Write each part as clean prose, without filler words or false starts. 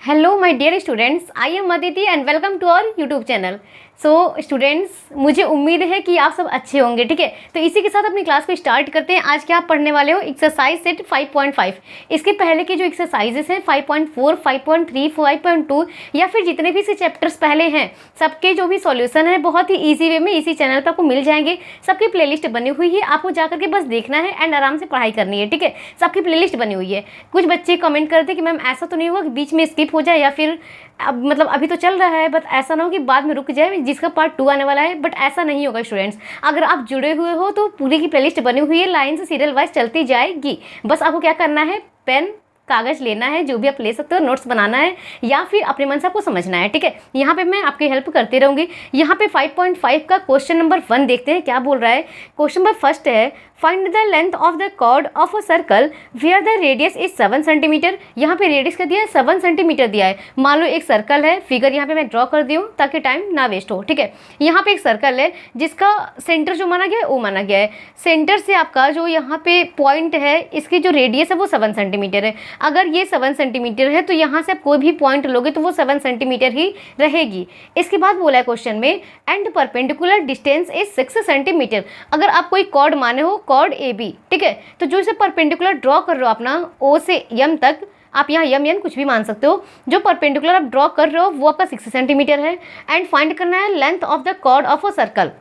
Hello my dear students, I am Aditi and welcome to our YouTube channel. So students, मुझे उम्मीद है कि आप सब अच्छे होंगे। ठीक है, तो इसी के साथ अपनी क्लास को स्टार्ट करते हैं। आज क्या आप पढ़ने वाले हो? Exercise set 5.5। इसके पहले के जो एक्सरसाइजेस हैं 5.4, 5.3, 5.2 या फिर जितने भी से चैप्टर्स पहले हैं, सबके जो भी सॉल्यूशन है बहुत ही ईजी वे में इसी चैनल पर आपको मिल जाएंगे। सबकी प्लेलिस्ट बनी हुई है, आपको जाकर के बस देखना है एंड आराम से पढ़ाई करनी है। ठीक है, सबकी प्लेलिस्ट बनी हुई है। कुछ बच्चे कमेंट करते हैं कि मैम ऐसा तो नहीं होगा कि बीच में स्किप हो जाए या फिर अब मतलब अभी तो चल रहा है बट ऐसा ना हो कि बाद में रुक जाए जिसका पार्ट 2 आने वाला है। बट ऐसा नहीं होगा स्टूडेंट्स, अगर आप जुड़े हुए हो तो पूरी की प्लेलिस्ट बनी हुई है, लाइन से सीरियल वाइज चलती जाएगी। बस आपको क्या करना है, पेन कागज लेना है, जो भी आप ले सकते हो, नोट्स बनाना है या फिर अपने मन से आपको समझना है। ठीक है, यहाँ पे मैं आपकी हेल्प करती रहूँगी। यहाँ पे 5.5 का क्वेश्चन नंबर 1 देखते हैं क्या बोल रहा है। क्वेश्चन नंबर फर्स्ट है, find the length of the chord of a circle where the radius is 7 centimetre. यहाँ पे रेडियस क्या दिया है? 7 सेंटीमीटर दिया है। मान लो एक सर्कल है, फिगर यहाँ पे मैं ड्रॉ कर दी हूँ ताकि टाइम ना वेस्ट हो। ठीक है, यहाँ पे एक सर्कल है जिसका सेंटर जो माना गया है वो माना गया है। सेंटर से आपका जो यहाँ पे पॉइंट है, इसकी जो रेडियस है वो 7 सेंटीमीटर है। अगर ये 7 सेंटीमीटर है तो यहाँ से आप कोई भी पॉइंट लोगे तो वो 7 सेंटीमीटर ही रहेगी। इसके बाद बोला है क्वेश्चन में, and perpendicular distance is 6 centimetre. अगर आप कोई कॉर्ड माने हो, कॉर्ड ए बी, ठीक है, तो जो इसे परपेंडिकुलर ड्रॉ कर रहे हो अपना ओ से यम तक, आप यहाँ यम एन कुछ भी मान सकते हो, जो परपेंडिकुलर आप ड्रॉ कर रहे हो वो आपका 6 सेंटीमीटर है। एंड फाइंड करना है length of the chord of a circle.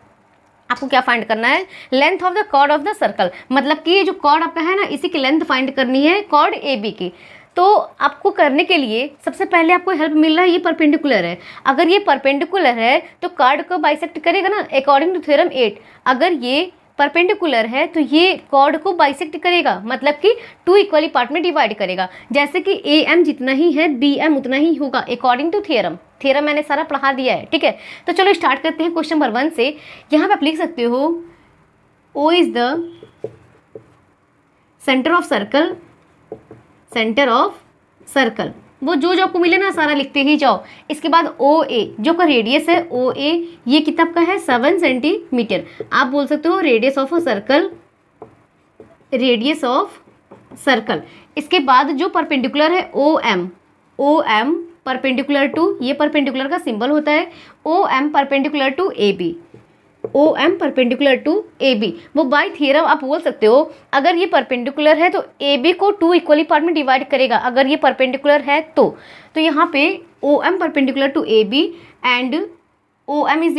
आपको क्या फाइंड करना है? Length of the chord of the circle, मतलब कि ये जो कॉर्ड आपका है ना, इसी की लेंथ फाइंड करनी है कॉर्ड ए बी की। तो आपको करने के लिए सबसे पहले आपको हेल्प मिल रहा है, ये परपेंडिकुलर है। अगर ये परपेंडिकुलर है तो कॉर्ड को बाइसेक्ट करेगा ना, अकॉर्डिंग टू थ्योरम 8। अगर ये परपेंडिकुलर है तो ये कॉर्ड को बाइसेक्ट करेगा, मतलब कि 2 इक्वली पार्ट में डिवाइड करेगा। जैसे कि ए एम जितना ही है बी एम उतना ही होगा, अकॉर्डिंग टू थ्योरम। थ्योरम मैंने सारा पढ़ा दिया है। ठीक है, तो चलो स्टार्ट करते हैं क्वेश्चन नंबर 1 से। यहाँ पे आप लिख सकते हो, O is the centre of circle, centre of circle, वो जो जो आपको मिले ना सारा लिखते ही जाओ। इसके बाद ओ ए, जो का रेडियस है ओ ए, ये कितना का है? 7 सेंटीमीटर। आप बोल सकते हो radius of a circle, radius of circle. इसके बाद जो परपेंडिकुलर है O M, O M perpendicular to, ये परपेंडिकुलर का सिंबल होता है, O M perpendicular to A B, O M perpendicular to A B. वो बाय थ्योरम आप बोल सकते हो, अगर ये परपेंडिकुलर है तो ए बी को 2 इक्वली पार्ट में डिवाइड करेगा, अगर ये परपेंडिकुलर है तो यहाँ पे O M perpendicular to A B and O M is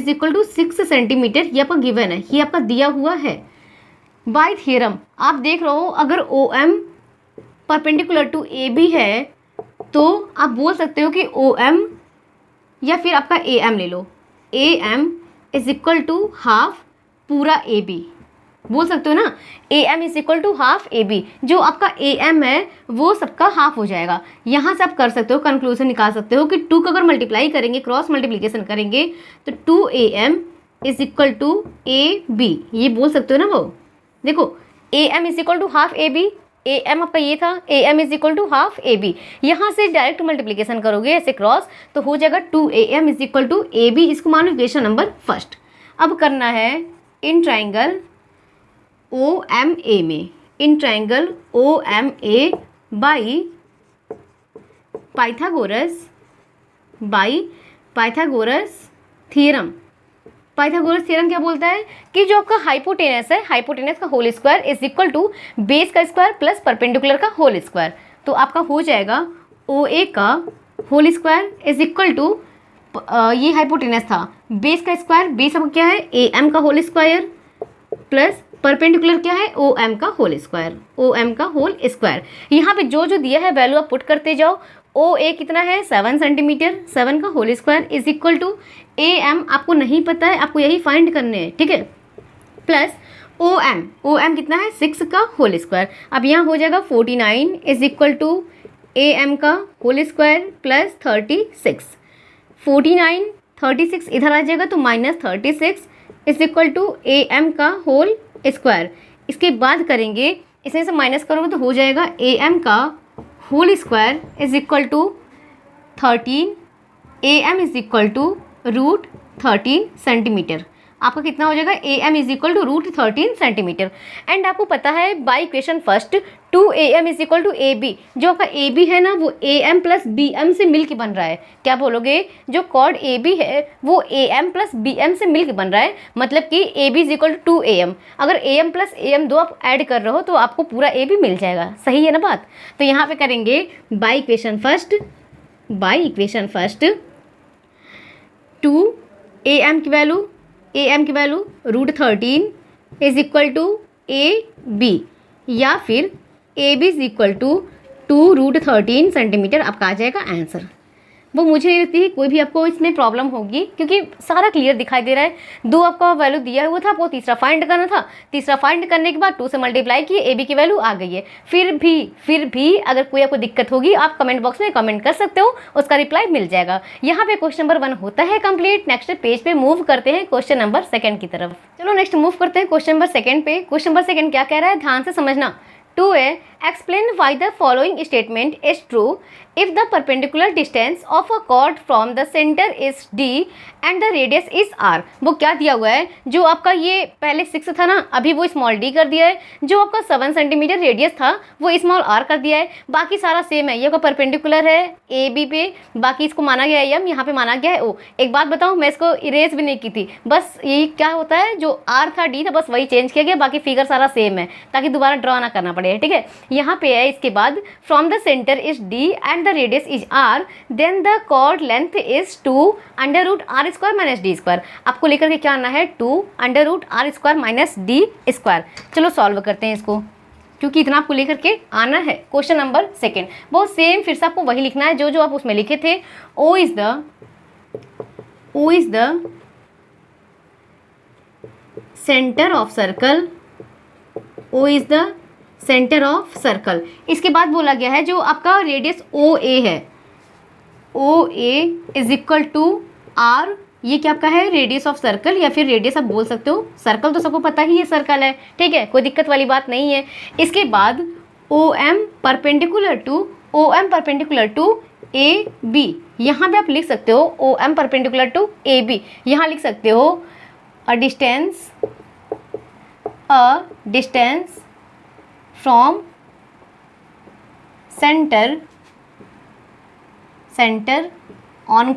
equal to 6 centimetre. ये आपका गिवन है, ये आपका दिया हुआ है बाय थ्योरम। आप देख रहे हो, अगर O M perpendicular to A B है तो आप बोल सकते हो कि ओ एम या फिर आपका ए एम ले लो, A M is equal to half पूरा ए बी, बोल सकते हो ना, A M is equal to half A B. जो आपका ए एम है वो सबका हाफ हो जाएगा। यहाँ से आप कर सकते हो, कंक्लूजन निकाल सकते हो कि 2 को अगर मल्टीप्लाई करेंगे, क्रॉस मल्टीप्लीकेशन करेंगे तो 2 A M is equal to A B, ये बोल सकते हो ना। वो देखो, A M is equal to half A B, A M आपका ये था, A M is equal to half A B. यहाँ से डायरेक्ट मल्टीप्लीकेशन करोगे ऐसे क्रॉस तो हो जाएगा 2 A M is equal to A B. इसको मान लो इक्वेशन नंबर फर्स्ट। अब करना है इन ट्राइंगल ओ एम ए में, in triangle O M A by Pythagoras theorem. Pythagoras theorem क्या बोलता है कि जो आपका हाइपोटेनस है, हाइपोटेनस का whole square is equal to base का स्क्वायर प्लस परपेंडिकुलर का होल स्क्वायर। तो आपका हो जाएगा ओ ए का whole square is equal to, ये हाइपोटेनस था, बेस का स्क्वायर, बेस आपका क्या है ए एम का होल स्क्वायर प्लस परपेंडिकुलर क्या है ओ एम का होल स्क्वायर, ओ एम का होल स्क्वायर। यहाँ पे जो जो दिया है वैल्यू आप पुट करते जाओ। ओ ए कितना है? 7 सेंटीमीटर, 7 का whole square is equal to A M आपको नहीं पता है, आपको यही फाइंड करने हैं। ठीक है, प्लस ओ एम कितना है? 6 का होल स्क्वायर। अब यहाँ हो जाएगा 49 is equal to A M का होल स्क्वायर प्लस 36। 49 36 इधर आ जाएगा तो minus 36 is equal to A M का होल स्क्वायर। इसके बाद करेंगे, इसमें से माइनस करोगे तो हो जाएगा ए एम का whole square is equal to 13, A M is equal to root 13 centimetre. आपका कितना हो जाएगा, A M is equal to √13 centimetre. And आपको पता है by equation first 2am is equal to A B, जो आपका ए बी है ना वो A M plus B M से मिल के बन रहा है। क्या बोलोगे, जो कॉर्ड ए बी है वो A M plus B M से मिल के बन रहा है, मतलब कि A B is equal to 2am। अगर A M plus A M दो आप ऐड कर रहे हो तो आपको पूरा ए बी मिल जाएगा, सही है ना बात। तो यहाँ पे करेंगे बाई इक्वेशन फर्स्ट 2am की value √13 is equal to A B, या फिर A B is equal to 2√13 centimetre आपका आ जाएगा आंसर। वो मुझे नहीं लगती है कोई भी आपको इसमें प्रॉब्लम होगी, क्योंकि सारा क्लियर दिखाई दे रहा है। 2 आपका वैल्यू दिया हुआ था, आपको तीसरा फाइंड करना था। तीसरा फाइंड करने के बाद 2 से मल्टीप्लाई किए, ए बी की वैल्यू आ गई है। फिर भी अगर कोई आपको दिक्कत होगी आप कमेंट बॉक्स में कमेंट कर सकते हो, उसका रिप्लाई मिल जाएगा। यहाँ पे क्वेश्चन नंबर 1 होता है कंप्लीट। नेक्स्ट पेज पे मूव करते हैं क्वेश्चन नंबर 2 की तरफ। चलो नेक्स्ट मूव करते हैं क्वेश्चन नंबर 2 पे। क्वेश्चन नंबर 2 क्या कह रहा है, ध्यान से समझना। 2a, explain why the following statement is true if the perpendicular distance of a chord from the center is d and the radius is r। वो क्या दिया हुआ है, जो आपका ये पहले 6 था ना, अभी वो स्मॉल d कर दिया है। जो आपका 7 सेंटीमीटर रेडियस था वो स्मॉल r कर दिया है। बाकी सारा सेम है, ये आपका परपेंडिकुलर है ए बी पे, बाकी इसको माना गया है m, यहाँ पे माना गया है o। एक बात बताऊँ, मैं इसको इरेज भी नहीं की थी, बस यही क्या होता है जो r था d था बस वही चेंज किया गया, बाकी फिगर सारा सेम है ताकि दोबारा ड्रॉ ना करना पड़े, ठीक है। यहाँ पे है इसके बाद from the centre is d and the radius is r, then the chord length is 2 √r² minus d square. आपको लेकर के क्या आना है, 2 √r² माइनस d स्क्वायर। चलो सॉल्व करते हैं इसको, क्योंकि इतना आपको लेकर के आना है। क्वेश्चन नंबर 2 बहुत सेम, फिर से आपको वही लिखना है जो आप उसमें लिखे थे। O is the centre of circle, O is the centre of circle. इसके बाद बोला गया है जो आपका रेडियस ओ ए है, O A is equal to r, ये क्या आपका है रेडियस ऑफ सर्कल, या फिर रेडियस आप बोल सकते हो। सर्कल तो सबको पता ही है सर्कल है, ठीक है, कोई दिक्कत वाली बात नहीं है। इसके बाद O M perpendicular to A B, यहाँ पे आप लिख सकते हो O M perpendicular to A B, यहाँ लिख सकते हो a distance from centre on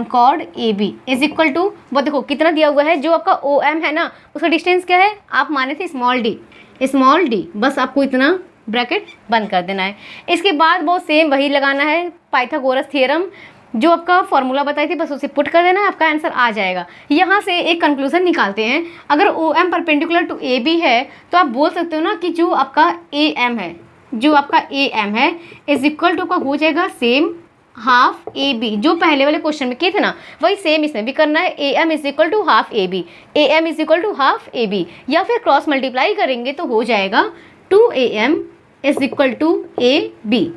chord A B is equal to, वो देखो कितना दिया हुआ है, जो आपका ओ एम है ना उसका डिस्टेंस क्या है, आप माने थे स्मॉल डी, बस आपको इतना ब्रैकेट बंद कर देना है। इसके बाद बहुत सेम वही लगाना है, पाइथागोरस थ्योरम जो आपका फॉर्मूला बताई थी बस उसे पुट कर देना है, आपका आंसर आ जाएगा। यहाँ से एक कंक्लूजन निकालते हैं, अगर O M perpendicular to A B है तो आप बोल सकते हो ना कि जो आपका ए एम है इज इक्वल टू का हो जाएगा सेम हाफ ए बी, जो पहले वाले क्वेश्चन में किए थे ना वही सेम इसमें भी करना है। A M is equal to half A B, या फिर क्रॉस मल्टीप्लाई करेंगे तो हो जाएगा 2am is equal to A B,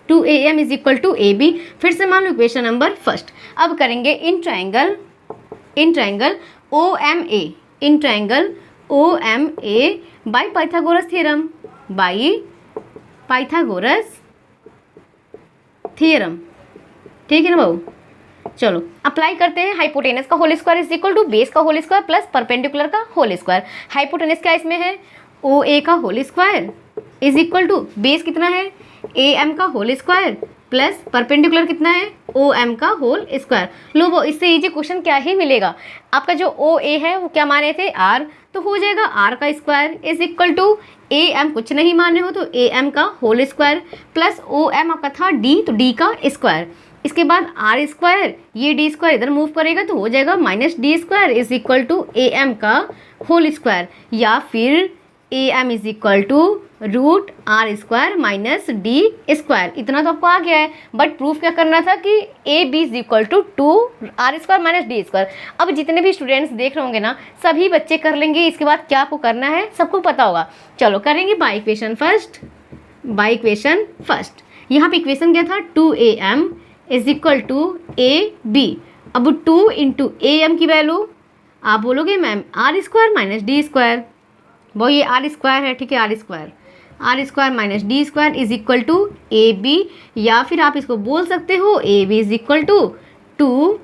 2am is equal to A B. फिर से मान लो इक्वेशन नंबर 1। अब करेंगे in triangle O M A by Pythagoras theorem, ठीक है ना बाबू। चलो अप्लाई करते हैं। हाइपोटेनस का whole square is equal to base का होल स्क्वायर प्लस परपेंडिकुलर का होल स्क्वायर। हाइपोटेनस क्या इसमें है, ओ ए का whole square is equal to base कितना है ए एम का होल स्क्वायर प्लस परपेंडिकुलर कितना है ओ एम का होल स्क्वायर। लो वो इससे इजी क्वेश्चन क्या ही मिलेगा, आपका जो ओ ए है वो क्या माने थे r, तो हो जाएगा r का square is equal to A M कुछ नहीं माने हो तो ए एम का whole square plus O M आपका था d, तो d का स्क्वायर। इसके बाद आर स्क्वायर, ये डी स्क्वायर इधर मूव करेगा तो हो जाएगा minus D square is equal to A M का होल स्क्वायर, या फिर A M is equal to root R square minus D square. इतना तो आपको आ गया है, बट प्रूफ क्या करना था कि A B is equal to 2r square minus D square. अब जितने भी स्टूडेंट्स देख रहे होंगे ना सभी बच्चे कर लेंगे, इसके बाद क्या आपको करना है सबको पता होगा। चलो करेंगे बाई इक्वेशन फर्स्ट। यहाँ पे इक्वेशन क्या था 2am is equal to A B. अब 2 इंटू ए एम की वैल्यू आप बोलोगे ma'am R square minus D square, वो ये आर स्क्वायर है, ठीक है, R square minus D square is equal to A B, या फिर आप इसको बोल सकते हो A B is equal to 2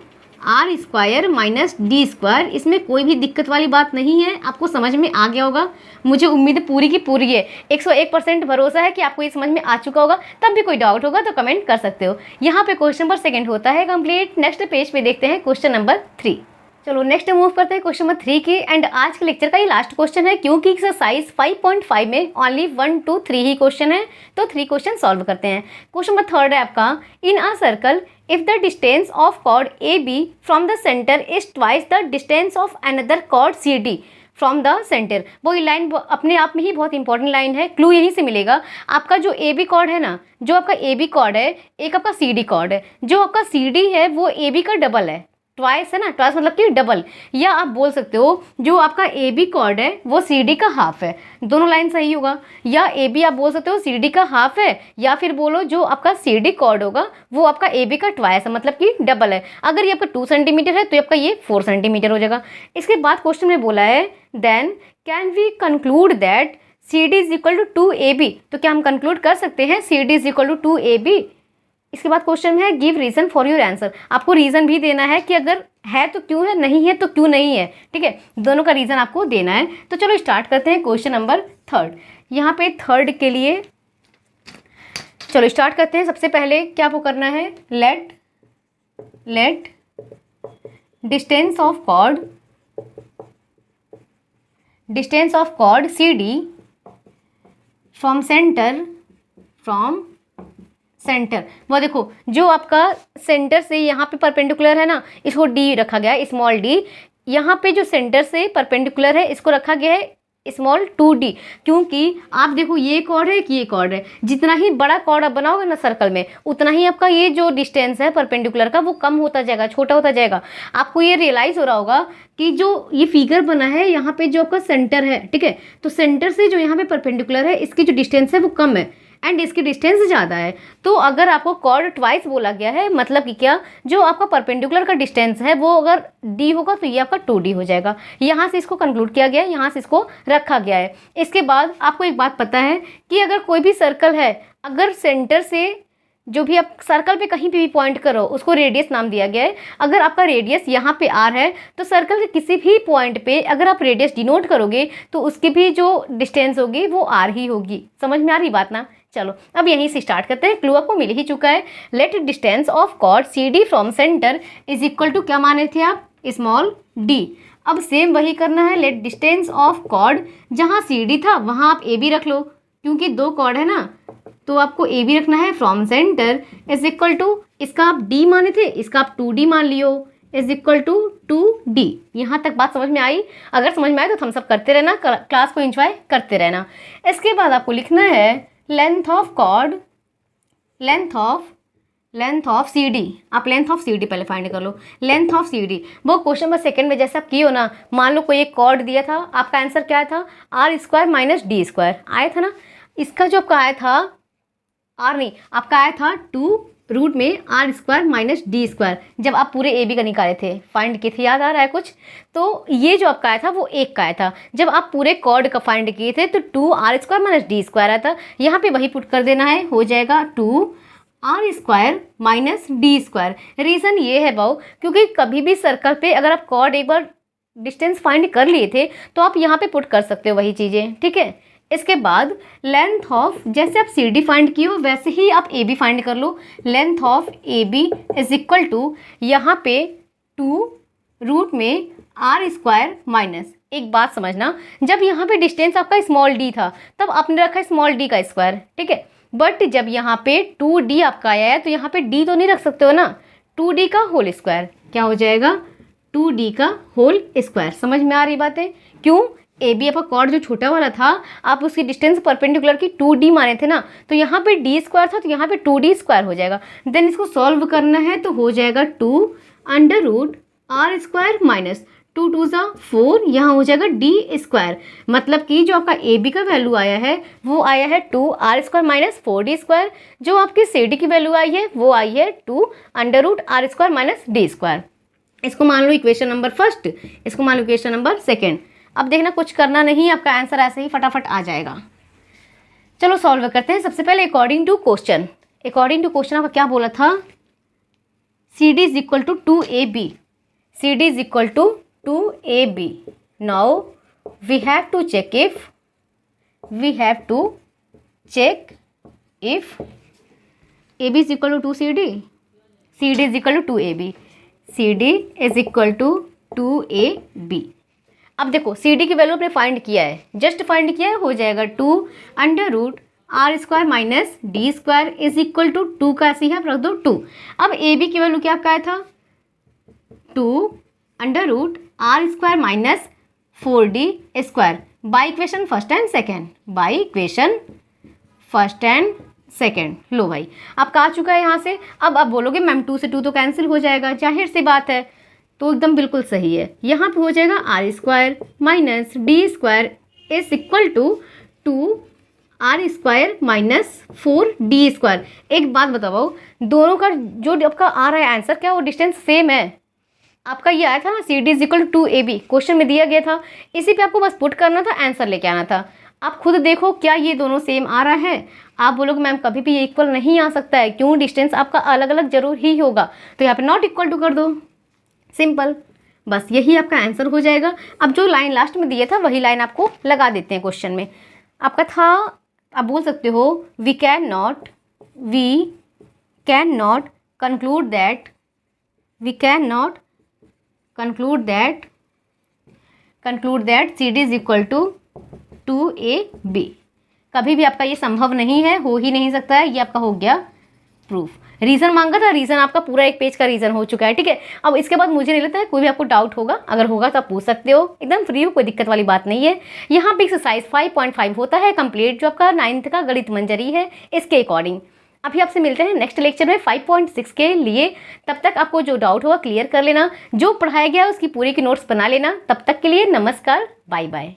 R square minus D square, इसमें कोई भी दिक्कत वाली बात नहीं है, आपको समझ में आ गया होगा। मुझे उम्मीद पूरी की पूरी है, 101% भरोसा है कि आपको ये समझ में आ चुका होगा। तब भी कोई डाउट होगा तो कमेंट कर सकते हो। यहाँ पे क्वेश्चन नंबर 2 होता है कंप्लीट। नेक्स्ट पेज पे देखते हैं क्वेश्चन नंबर 3। चलो नेक्स्ट मूव करते हैं क्वेश्चन नंबर 3 की। एंड आज के लेक्चर का ये लास्ट क्वेश्चन है, क्योंकि एक्सरसाइज 5.5 में ओनली 1 to 3 ही क्वेश्चन है, तो 3 क्वेश्चन सॉल्व करते हैं। क्वेश्चन नंबर 3 है आपका, in a circle if the distance of chord A B from the centre is twice the distance of another chord C D from the centre. वो line अपने आप में ही बहुत इंपॉर्टेंट लाइन है, क्लू यहीं से मिलेगा। आपका जो ए बी कॉर्ड है ना, जो आपका ए बी कॉर्ड है, एक आपका सी डी कॉर्ड है, जो आपका सी डी है वो ए बी का डबल है, ट्वाइस है ना, ट्वाइस मतलब कि डबल। या आप बोल सकते हो जो आपका ए बी कॉर्ड है वो सी डी का हाफ है, दोनों लाइन सही होगा। या ए बी आप बोल सकते हो सी डी का हाफ है, या फिर बोलो जो आपका सी डी कॉर्ड होगा वो आपका ए बी का ट्वाइस है, मतलब कि डबल है। अगर ये आपका 2 सेंटीमीटर है तो आपका ये 4 सेंटीमीटर हो जाएगा। इसके बाद क्वेश्चन में बोला है then can we conclude that C D is equal to 2AB। तो क्या हम कंक्लूड कर सकते हैं C D is equal to 2AB। इसके बाद क्वेश्चन है give reason for your answer. आपको रीजन भी देना है कि अगर है तो क्यों है, नहीं है तो क्यों नहीं है, ठीक है, दोनों का रीजन आपको देना है। तो चलो स्टार्ट करते हैं क्वेश्चन नंबर 3। यहाँ पे 3 के लिए चलो स्टार्ट करते हैं। सबसे पहले क्या आपको करना है, let distance of chord C D from centre. वो देखो जो आपका सेंटर से यहाँ पे परपेंडिकुलर है ना, इसको डी रखा गया है, स्मॉल डी। यहाँ पे जो सेंटर से परपेंडिकुलर है इसको रखा गया है स्मॉल 2D, क्योंकि आप देखो ये कॉर्ड है कि ये कॉर्ड है, जितना ही बड़ा कॉर्ड आप बनाओगे ना सर्कल में, उतना ही आपका ये जो डिस्टेंस है परपेंडिकुलर का वो कम होता जाएगा, छोटा होता जाएगा। आपको ये रियलाइज़ हो रहा होगा कि जो ये फिगर बना है यहाँ पे जो आपका सेंटर है, ठीक है, तो सेंटर से जो यहाँ पे परपेंडिकुलर है इसकी जो डिस्टेंस है वो कम है एंड इसकी डिस्टेंस ज़्यादा है। तो अगर आपको कॉर्ड ट्वाइस बोला गया है, मतलब कि क्या, जो आपका परपेंडिकुलर का डिस्टेंस है वो अगर डी होगा तो ये आपका 2D हो जाएगा। यहाँ से इसको कंक्लूड किया गया है, यहाँ से इसको रखा गया है। इसके बाद आपको एक बात पता है कि अगर कोई भी सर्कल है, अगर सेंटर से जो भी आप सर्कल पे कहीं पे भी पॉइंट करो उसको रेडियस नाम दिया गया है। अगर आपका रेडियस यहाँ पे आर है तो सर्कल के किसी भी पॉइंट पे अगर आप रेडियस डिनोट करोगे तो उसकी भी जो डिस्टेंस होगी वो आर ही होगी। समझ में आ रही बात ना? चलो अब यहीं से स्टार्ट करते हैं। क्लू आपको मिल ही चुका है। Let distance of chord C D from centre is equal to, क्या माने थे आप, स्मॉल डी। अब सेम वही करना है। लेट डिस्टेंस ऑफ कॉर्ड, जहाँ सी डी था वहाँ आप ए बी रख लो, क्योंकि 2 कॉर्ड है ना, तो आपको ए बी रखना है। From centre is equal to, इसका आप डी माने थे, इसका आप 2D मान लियो, इज इक्वल टू 2D। यहाँ तक बात समझ में आई? अगर समझ में आए तो थम्स अप करते रहना, क्लास को एंजॉय करते रहना। इसके बाद आपको लिखना है length of chord, length of C D. आप लेंथ ऑफ सी डी पहले फाइंड कर लो। लेंथ ऑफ सी डी वो क्वेश्चन नंबर 2 में जैसे आप किए हो ना, मान लो कोई एक कॉर्ड दिया था, आपका आंसर क्या था, R square minus D square आया था ना। इसका जो आपका आया था आर नहीं, आपका आया था 2 रूट में R square minus D square, जब आप पूरे ए बी का निकाले थे, फाइंड किए थे, याद आ रहा है कुछ? तो ये जो आपका आया था वो 1 का आया था। जब आप पूरे कॉर्ड का फाइंड किए थे तो 2 R square minus D square आया था। यहाँ पे वही पुट कर देना है, हो जाएगा 2 R square minus D square. Reason ये है बाऊ, क्योंकि कभी भी सर्कल पे अगर आप कॉर्ड एक बार डिस्टेंस फाइंड कर लिए थे तो आप यहाँ पे पुट कर सकते हो वही चीज़ें, ठीक है। इसके बाद लेंथ ऑफ, जैसे आप सी डी फाइंड किए हो वैसे ही आप ए बी फाइंड कर लो। Length of A B is equal to, यहाँ पे 2 रूट में आर स्क्वायर माइनस, एक बात समझना, जब यहाँ पे डिस्टेंस आपका स्मॉल डी था तब आपने रखा स्मॉल डी का स्क्वायर, ठीक है। बट जब यहाँ पे 2D आपका आया है तो यहाँ पे डी तो नहीं रख सकते हो ना, 2D का होल स्क्वायर, क्या हो जाएगा, 2D का होल स्क्वायर। समझ में आ रही बातें? क्यों? ए बी आपका कॉर्ड जो छोटा वाला था, आप उसकी डिस्टेंस परपेंडिकुलर की 2D माने थे ना, तो यहाँ पे डी स्क्वायर था तो यहाँ पे 2D स्क्वायर हो जाएगा। देन इसको सॉल्व करना है तो हो जाएगा 2 under root R square minus 2 2 ज़ा 4, यहाँ हो जाएगा डी स्क्वायर। मतलब कि जो आपका ए बी का वैल्यू आया है वो आया है 2 R square minus 4D square. जो आपकी सी डी की वैल्यू आई है वो आई है 2 under root R square minus D square. इसको मान लो इक्वेशन नंबर 1, इसको मान लो इक्वेशन नंबर 2। अब देखना कुछ करना नहीं, आपका आंसर ऐसे ही फटाफट आ जाएगा। चलो सॉल्व करते हैं। सबसे पहले अकॉर्डिंग टू क्वेश्चन आपका क्या बोला था, C D is equal to 2AB। CD is equal to 2AB. Now we have to check if AB is equal to 2CD. CD is equal to 2AB. CD is equal to 2AB. अब देखो CD की value आपने find किया है, just find किया है, हो जाएगा 2√r² minus d² is equal to 2 का ऐसे ही आप रख दो 2। अब AB की वैल्यू क्या आपका था 2√r² minus 4d² by equation first and second. लो भाई आपका आ चुका है यहाँ से। अब आप बोलोगे मैम 2 से 2 तो कैंसिल हो जाएगा, जाहिर सी बात है, तो एकदम बिल्कुल सही है। यहाँ पे हो जाएगा r² minus d² is equal to 2r² minus 4d²। एक बात बताओ, दोनों का जो आपका आ रहा है आंसर, क्या वो डिस्टेंस सेम है? आपका ये आया था ना CD is equal to 2AB, question में दिया गया था, इसी पे आपको बस पुट करना था, आंसर लेके आना था। आप खुद देखो क्या ये दोनों सेम आ रहा है। आप बोलोगे मैम कभी भी ये इक्वल नहीं आ सकता है, क्यों? डिस्टेंस आपका अलग अलग जरूर ही होगा, तो यहाँ पे नॉट इक्वल टू कर दो, सिंपल, बस यही आपका आंसर हो जाएगा। अब जो लाइन लास्ट में दिया था वही लाइन आपको लगा देते हैं क्वेश्चन में। आपका था, आप बोल सकते हो we can not conclude that CD is equal to 2AB। कभी भी आपका ये संभव नहीं है, हो ही नहीं सकता है, ये आपका हो गया प्रूफ। रीज़न मांगा था, रीज़न आपका पूरा एक पेज का रीज़न हो चुका है, ठीक है। अब इसके बाद मुझे नहीं लगता है कोई भी आपको डाउट होगा, अगर होगा तो आप पूछ सकते हो, एकदम फ्री हो, कोई दिक्कत वाली बात नहीं है। यहाँ पे एक्सरसाइज 5.5 होता है कंप्लीट, जो आपका 9th का गणित मंजरी है, इसके अकॉर्डिंग। अभी आपसे मिलते हैं नेक्स्ट लेक्चर में 5.6 के लिए। तब तक आपको जो डाउट होगा क्लियर कर लेना, जो पढ़ाया गया उसकी पूरी की नोट्स बना लेना। तब तक के लिए नमस्कार, बाय बाय।